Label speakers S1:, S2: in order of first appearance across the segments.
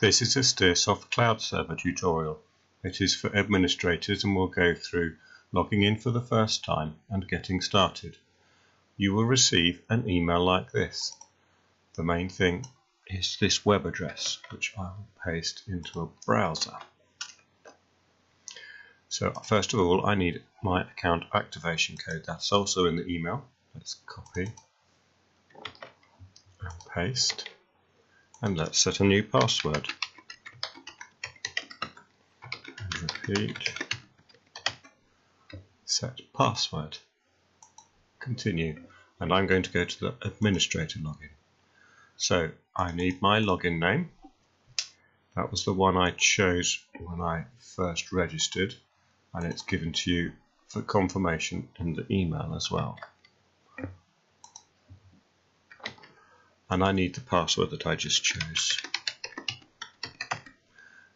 S1: This is a STEARsoft Cloud Server tutorial. It is for administrators and will go through logging in for the first time and getting started. You will receive an email like this. The main thing is this web address, which I will paste into a browser. So first of all, I need my account activation code. That's also in the email. Let's copy and paste. And let's set a new password. And repeat. Set password. Continue. And I'm going to go to the administrator login. So I need my login name. That was the one I chose when I first registered, and it's given to you for confirmation in the email as well. And I need the password that I just chose.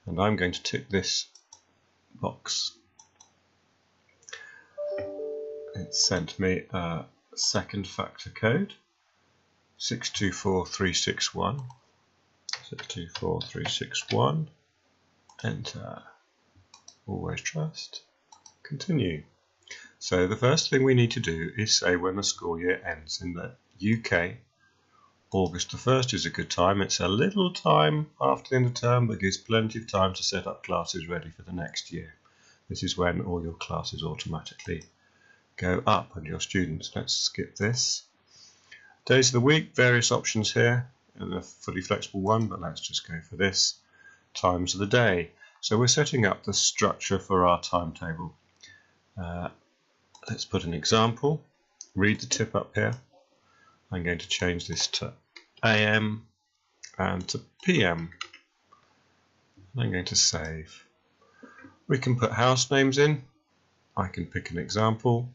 S1: And I'm going to tick this box. It sent me a second factor code, 624361. 624361. Enter. Always trust. Continue. So the first thing we need to do is say when the school year ends. In the UK, August the 1st is a good time. It's a little time after the end of term, but gives plenty of time to set up classes ready for the next year. This is when all your classes automatically go up and your students. Let's skip this. Days of the week, various options here, and a fully flexible one, but let's just go for this. Times of the day. So we're setting up the structure for our timetable. Let's put an example. Read the tip up here. I'm going to change this to AM and to PM. I'm going to save. We can put house names in. I can pick an example.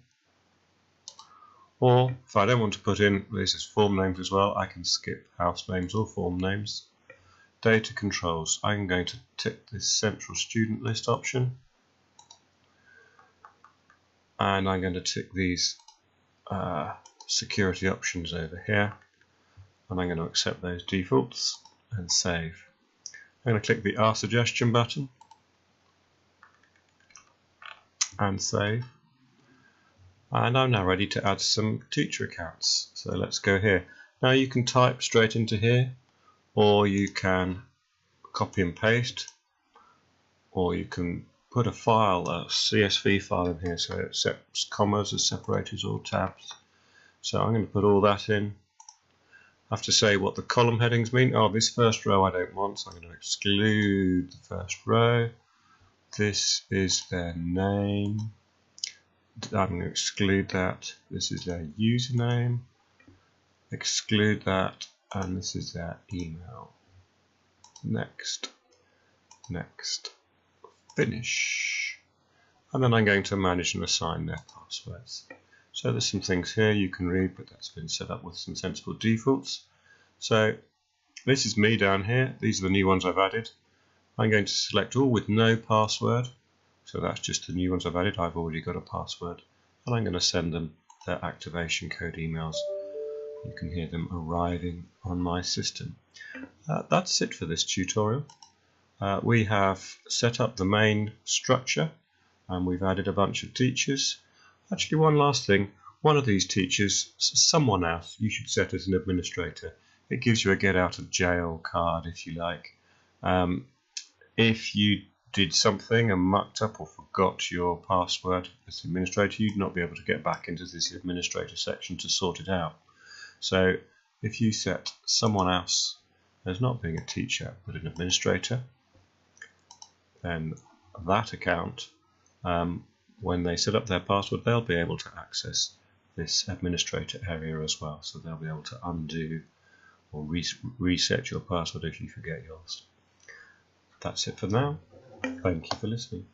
S1: Or if I don't want to put in, this is form names as well, I can skip house names or form names. Data controls. I'm going to tick this central student list option. And I'm going to tick these security options over here, and I'm going to accept those defaults and save. I'm going to click the R suggestion button and save, and I'm now ready to add some teacher accounts. So let's go here. Now you can type straight into here, or you can copy and paste, or you can put a file, a CSV file in here, so it sets commas as separators or tabs. So I'm going to put all that in. I have to say what the column headings mean. Oh, this first row I don't want, so I'm going to exclude the first row. This is their name. I'm going to exclude that. This is their username. Exclude that, and this is their email. Next. Next. Finish. And then I'm going to manage and assign their passwords. So there's some things here you can read, but that's been set up with some sensible defaults. So this is me down here. These are the new ones I've added. I'm going to select all with no password. So that's just the new ones I've added. I've already got a password. And I'm going to send them their activation code emails. You can hear them arriving on my system. That's it for this tutorial. We have set up the main structure, and we've added a bunch of teachers. Actually, one last thing, one of these teachers, someone else, you should set as an administrator. It gives you a get out of jail card, if you like. If you did something and mucked up or forgot your password as administrator, you'd not be able to get back into this administrator section to sort it out. So if you set someone else as not being a teacher but an administrator, then that account, when they set up their password, they'll be able to access this administrator area as well. So they'll be able to undo or reset your password if you forget yours. That's it for now. Thank you for listening.